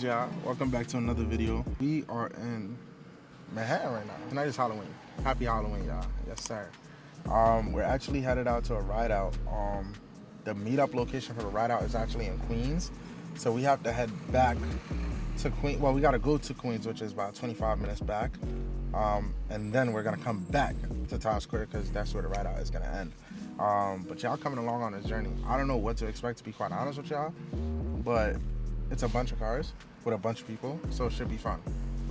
y'all? Welcome back to another video. We are in Manhattan right now. Tonight is Halloween. Happy Halloween, y'all. Yes, sir. We're actually headed out to a Rideout. The meetup location for the Rideout is actually in Queens. So we have to head back to Queens. Well, we got to go to Queens, which is about 25 minutes back. And then we're going to come back to Times Square because that's where the Rideout is going to end. But y'all coming along on this journey. I don't know what to expect, to be quite honest with y'all. But it's a bunch of cars with a bunch of people, so it should be fun.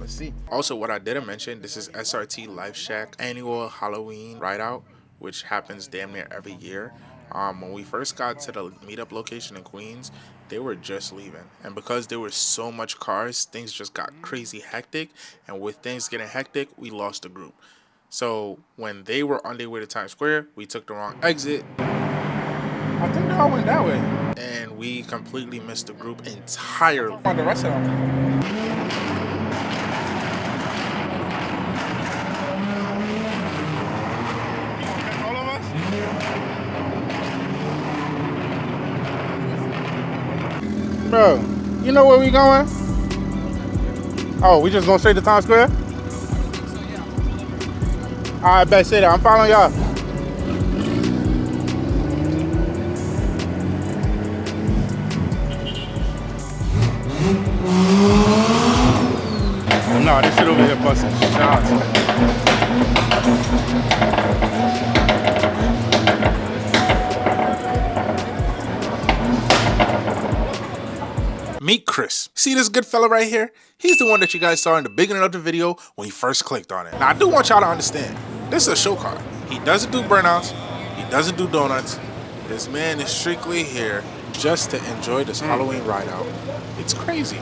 Let's see. Also, what I didn't mention, this is SRT Life Shack annual Halloween Rideout, which happens damn near every year. When we first got to the meetup location in Queens, they were just leaving. And because there were so much cars, things just got crazy hectic. And with things getting hectic, we lost the group. So when they were on their way to Times Square, we took the wrong exit. I think they all went that way. And we completely missed the group entirely. On the rest of them. All of us? Bro, you know where we going? Oh, we just going straight to Times Square? I bet say that. I'm following y'all. No, this shit over here busting shots. Meet Chris. See this good fella right here? He's the one that you guys saw in the beginning of the video when you first clicked on it. Now, I do want y'all to understand, this is a show car. He doesn't do burnouts. He doesn't do donuts. This man is strictly here just to enjoy this Halloween ride out. It's crazy.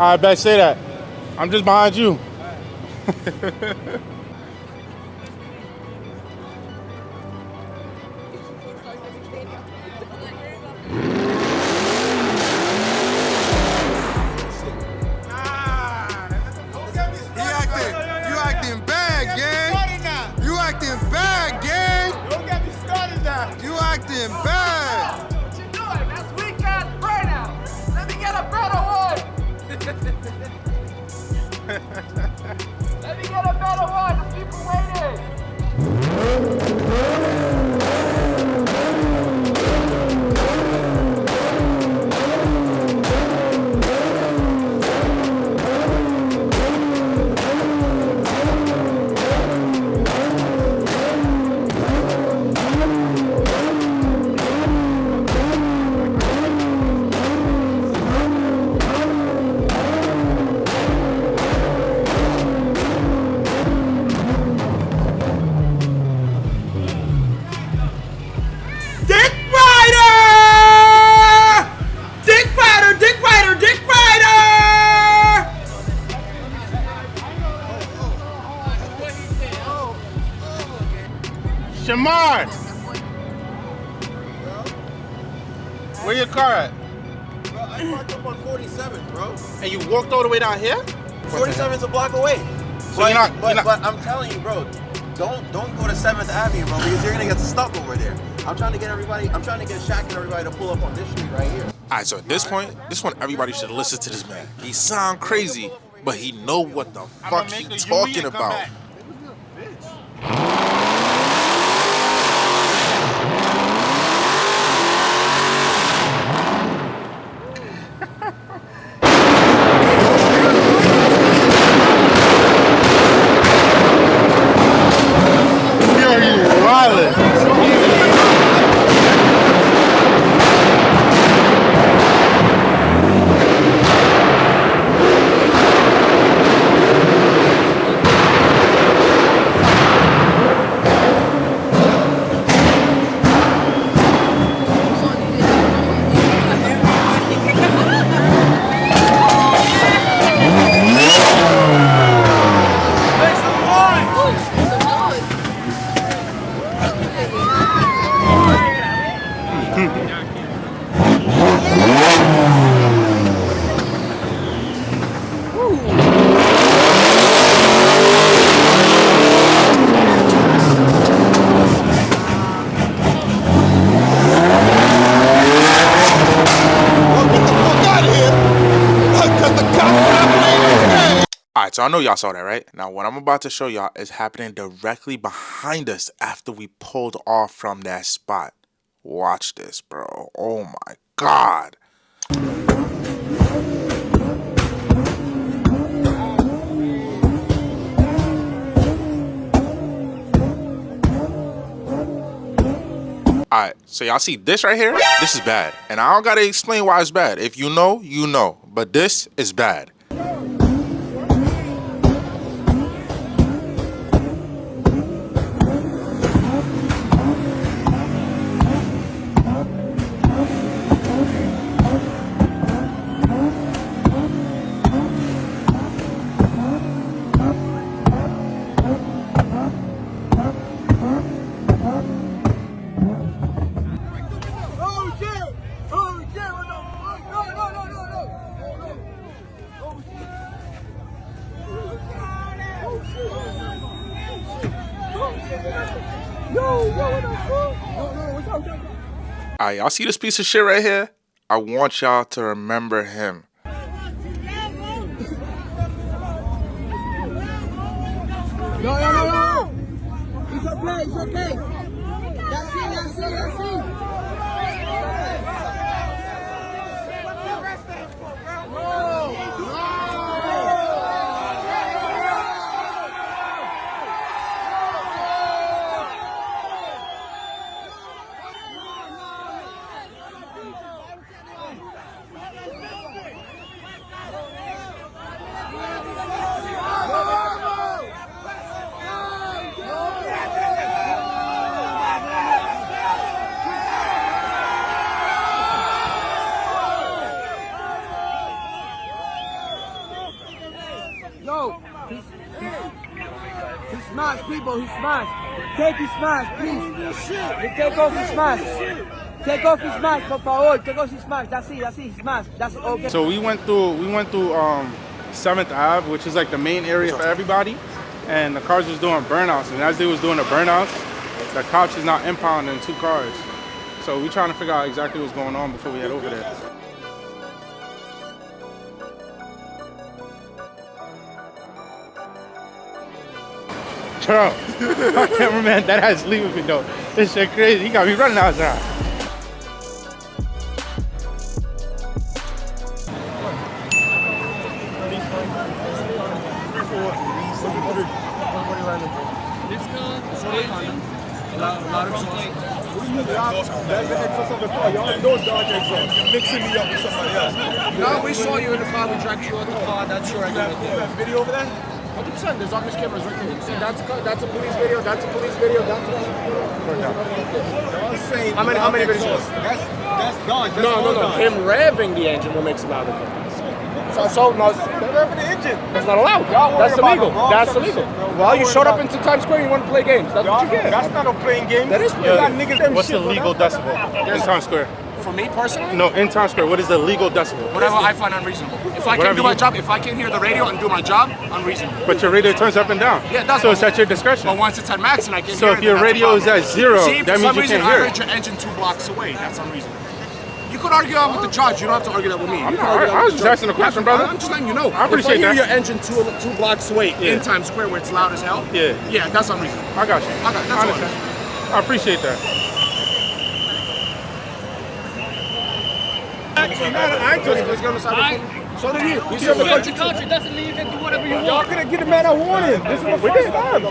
I bet say that. I'm just behind you. You acting bad, gang. You acting bad, gang. Don't get me started now. You acting bad. What you doing? That's weak ass burnout. Let me get a better one. Let me get a better one. The people waiting. Shamar! Where your car at? Bro, I parked up on 47, bro. And you walked all the way down here? 47's a block away. So you're not- but I'm telling you, bro, don't go to 7th Avenue, bro, because you're gonna get stuck over there. I'm trying to get Shaq and everybody to pull up on this street right here. Alright, so at this point, everybody should listen to this man. He sound crazy, but he know what the fuck he talking about. so I know y'all saw that, right? Now, what I'm about to show y'all is happening directly behind us after we pulled off from that spot. Watch this, bro. Oh my God. Alright, so y'all see this right here? This is bad. And I don't gotta explain why it's bad. If you know, you know. But this is bad. Alright, y'all see this piece of shit right here? I want y'all to remember him. Yo, it's okay, it's okay. That's it. Yo, he smashed people, he smashed. Take his smash, please. Take off his smash. Take off his smash, por favor. Take off his smash. That's it, smash. That's it, okay. So we went through 7th Ave, which is like the main area for everybody. And the cars was doing burnouts. And as they was doing the burnouts, the cops is now impounding 2 cars. So we trying to figure out exactly what's going on before we head over there. Bro, my cameraman, that ass leaving me though. This shit crazy. He got me running outside. This car, a lot of complaints. You're mixing me up with somebody else. No, we saw you in the car, we dragged you out the car, that's your regular thing. That video over there? 100%, there's office cameras right there. See, that's a police video, that's a police video, that's a... How many videos? That's done. No. Him revving the engine will make some louder. So no, Revving the engine. that's not allowed. That's illegal. That's illegal. Well, you showed up into Times Square, you want to play games. That's what you get. That's not no playing games. That is playing games. What's the legal decibel in Times Square? For me personally, No, in Times Square, what is the legal decibel? whatever I find unreasonable. If I can't do my job, if I can't hear the radio and do my job, unreasonable. But your radio turns up and down. Yeah, it does. So it's at your discretion. But once it's at max and I can't So hear if it, your then that's a radio is problem. at 0, See, that for means some you reason can't I hear heard it. your engine 2 blocks away. That's unreasonable. You could argue that with the judge. You don't have to argue that with me. I was just asking a question, brother. I'm just letting you know. I appreciate if I hear that. your engine two blocks away Yeah. in Times Square where it's loud as hell, Yeah. that's unreasonable. I got you. That's I all it understand. I appreciate that. So did he. He You got your country, doesn't mean you can do whatever you Y'all want. could have given the man a warning. This is the first time.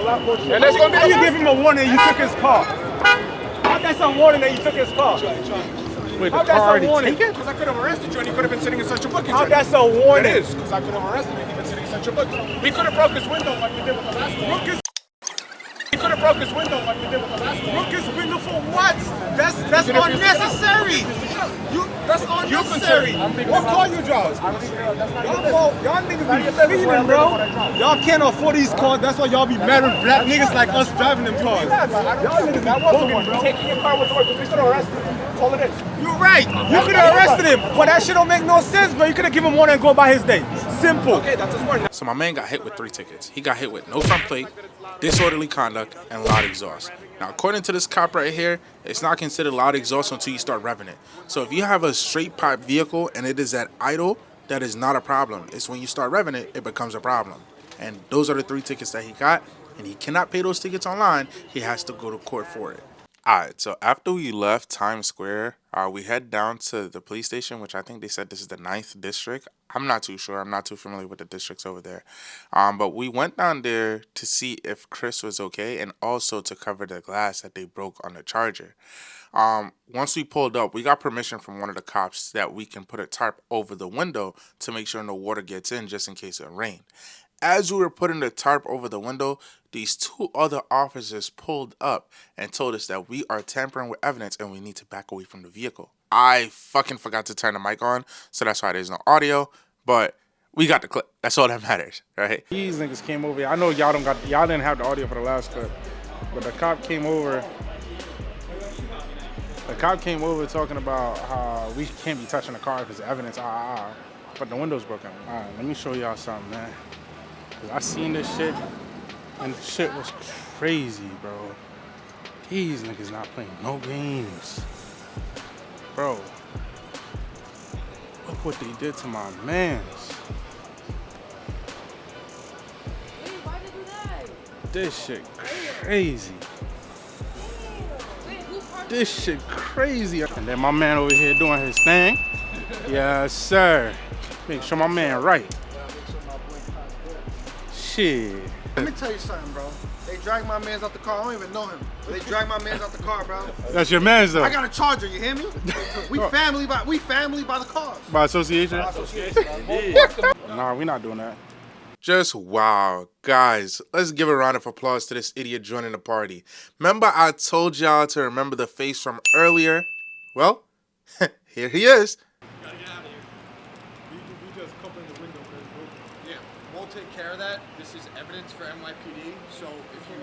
And that's gonna be How you give him a warning and you took his car? How that's a warning that you took his car? Wait, How the that's car a already warning? taken? Because I could have arrested you and he could have been sitting in such a booking. How that's a warning? It is, because I could have arrested him and he'd been sitting in such a booking. He could have broke his window like we did with the last one. He could have broke his window like we did with the last one. Broke his window for what? That's unnecessary. That's unnecessary. What car you drive? Y'all niggas be speeding, bro. Y'all can't afford these cars. That's why y'all be mad with black niggas like us driving them cars. Y'all niggas be bugging, bro. Taking your car was worth it. We should have arrested him. That's all it is. You're right. You could have arrested him, but that shit don't make no sense, bro. You could have given him warning and go by his day. Simple. Okay, that's his word. So my man got hit with 3 tickets. He got hit with no front plate, disorderly conduct, and loud exhaust. Now, according to this cop right here, it's not considered loud exhaust until you start revving it. So if you have a straight pipe vehicle and it is at idle, that is not a problem. It's when you start revving it, it becomes a problem. And those are the 3 tickets that he got, and he cannot pay those tickets online. He has to go to court for it. Alright, so after we left Times Square, we head down to the police station, which I think they said this is the 9th district. I'm not too sure. I'm not too familiar with the districts over there. But we went down there to see if Chris was okay and also to cover the glass that they broke on the Charger. Once we pulled up, we got permission from one of the cops that we can put a tarp over the window to make sure no water gets in just in case it rained. As we were putting the tarp over the window, these 2 other officers pulled up and told us that we are tampering with evidence and we need to back away from the vehicle. I fucking forgot to turn the mic on, so that's why there's no audio, but we got the clip. That's all that matters, right? These niggas came over. I know y'all didn't have the audio for the last clip, but the cop came over. The cop came over talking about how we can't be touching the car because the evidence, but the window's broken. All right, let me show y'all something, man. Cause I seen this shit, and the shit was crazy, bro. These niggas not playing no games. Bro, look what they did to my mans. Wait, why'd they do that? This shit crazy. Wait, who parked This shit crazy. And then my man over here doing his thing. Yes, sir. Make sure my man right. Shit. Let me tell you something, bro. They dragged my mans out the car. I don't even know him. But they dragged my mans out the car, bro. That's your man's though. I got a Charger, you hear me? We family by the cars. By association? By association. Nah, we not doing that. Just wow. Guys, let's give a round of applause to this idiot joining the party. Remember I told y'all to remember the face from earlier? Well, here he is. We'll take care of that. This is evidence for NYPD. So if you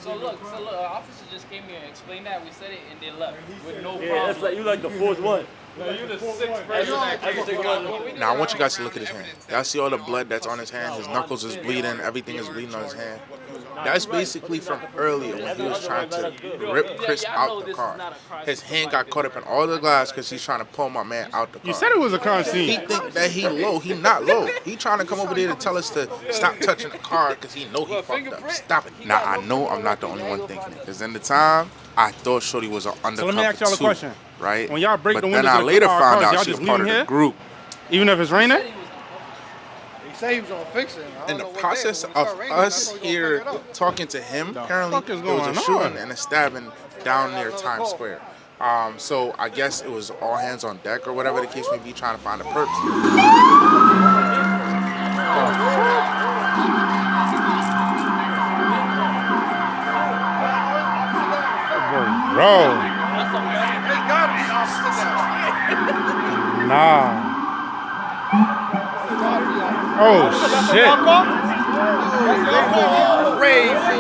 So look, officer just came here and explained that. We said it and they left with no problem. Yeah, that's like you like the 4th one. No, you're the 6th person. Now I want you guys to look at his hand. Y'all see all the blood that's on his hand? His knuckles is bleeding. Everything is bleeding on his hand. That's basically from earlier when he was trying to rip Chris out the car. His hand got caught up in all the glass because he's trying to pull my man out the car. You said it was a crime He scene. think that he low. He not low. He trying to come over there to tell us to stop touching the car because he know he fucked up. Stop it. Now I know I'm not the only one thinking it because in the time I thought Shorty was an undercover So let me ask y'all a too, question. right? When y'all break but the then windows I of the later car, found y'all out she just was part of leave the him group. Even if it's raining? He said he was gonna fix it. I In don't the know what process day, but when it of start raining, I us thought he was gonna here figure it out. talking to him, The apparently fuck is there was a going shooting on? and a stabbing down near Times Square. So I guess it was all hands on deck or whatever the case may be, trying to find the perps. Bro. Nah. Oh, shit. Crazy.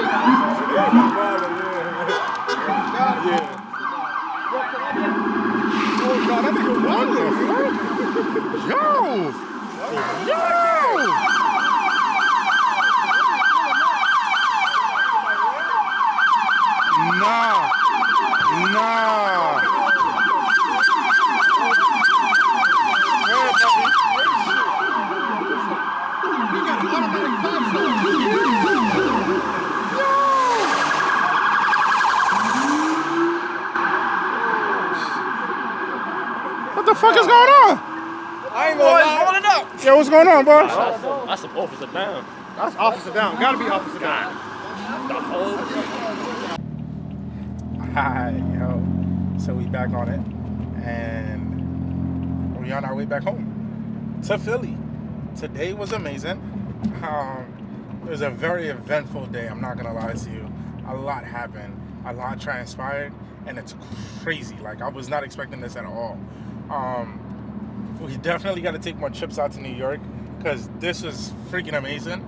Yo. Nah. What the fuck is going on? I ain't gonna lie. Yo, what's going on, boss? That's some officer down. That's officer down. Gotta be officer down. Hi, yo. So we back on it, and we on our way back home to Philly. Today was amazing. It was a very eventful day. I'm not gonna lie to you. A lot happened. A lot transpired, and it's crazy. Like I was not expecting this at all. We definitely got to take more trips out to New York because this was freaking amazing.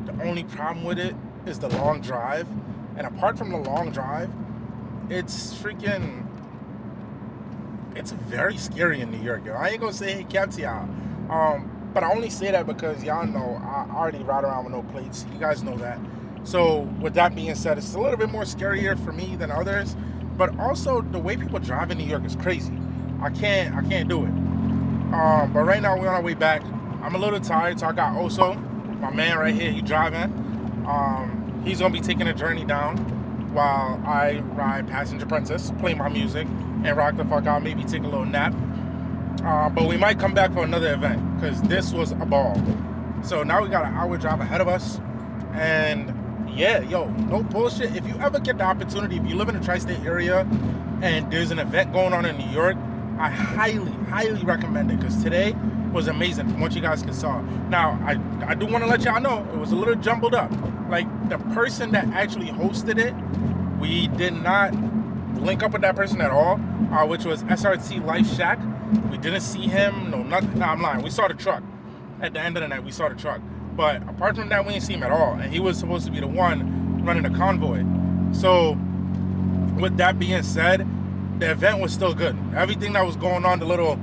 The only problem with it is the long drive, and apart from the long drive, it's very scary in New York, yo. I ain't gonna say hey cats y'all, but I only say that because y'all know I already ride around with no plates. You guys know that. So with that being said, it's a little bit more scarier for me than others, but also the way people drive in New York is crazy. I can't do it. But right now we're on our way back. I'm a little tired, so I got Oso. My man right here, he driving. He's gonna be taking a journey down while I ride Passenger Princess, play my music, and rock the fuck out, maybe take a little nap. But we might come back for another event, because this was a ball. So now we got an hour drive ahead of us. And yeah, yo, no bullshit. If you ever get the opportunity, if you live in the tri-state area and there's an event going on in New York, I highly recommend it, because today was amazing from what you guys can saw. Now, I do want to let y'all know it was a little jumbled up. Like, the person that actually hosted it, we did not link up with that person at all, which was SRT Life Shack. We didn't see him, no nothing. Nah, I'm lying. We saw the truck. At the end of the night, we saw the truck. But apart from that, we didn't see him at all. And he was supposed to be the one running the convoy. So, with that being said, the event was still good. Everything that was going on, the little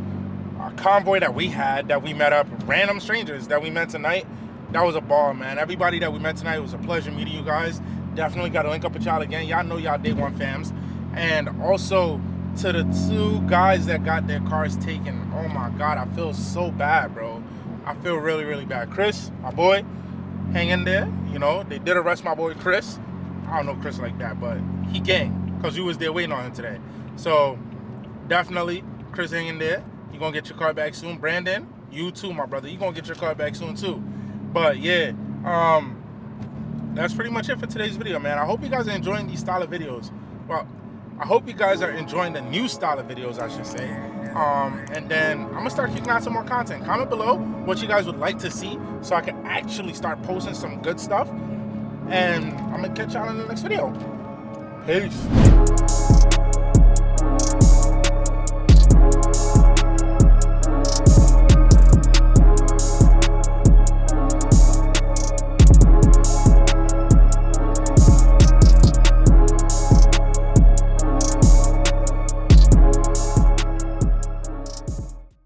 convoy that we had, that we met up, random strangers that we met tonight, that was a ball, man. Everybody that we met tonight, it was a pleasure meeting you guys. Definitely got to link up with y'all again. Y'all know y'all day one fams. And also to the 2 guys that got their cars taken. Oh my God, I feel so bad, bro. I feel really bad. Chris, my boy, hang in there. You know, they did arrest my boy Chris. I don't know Chris like that, but he gang, because we was there waiting on him today. So definitely, Chris, hang in there. You gonna get your car back soon. Brandon, you too, my brother. You gonna get your car back soon too. But yeah, that's pretty much it for today's video, man. I hope you guys are enjoying these style of videos. Well, I hope you guys are enjoying the new style of videos, I should say. And then I'm gonna start kicking out some more content. Comment below what you guys would like to see, so I can actually start posting some good stuff. And I'm gonna catch y'all in the next video. Peace.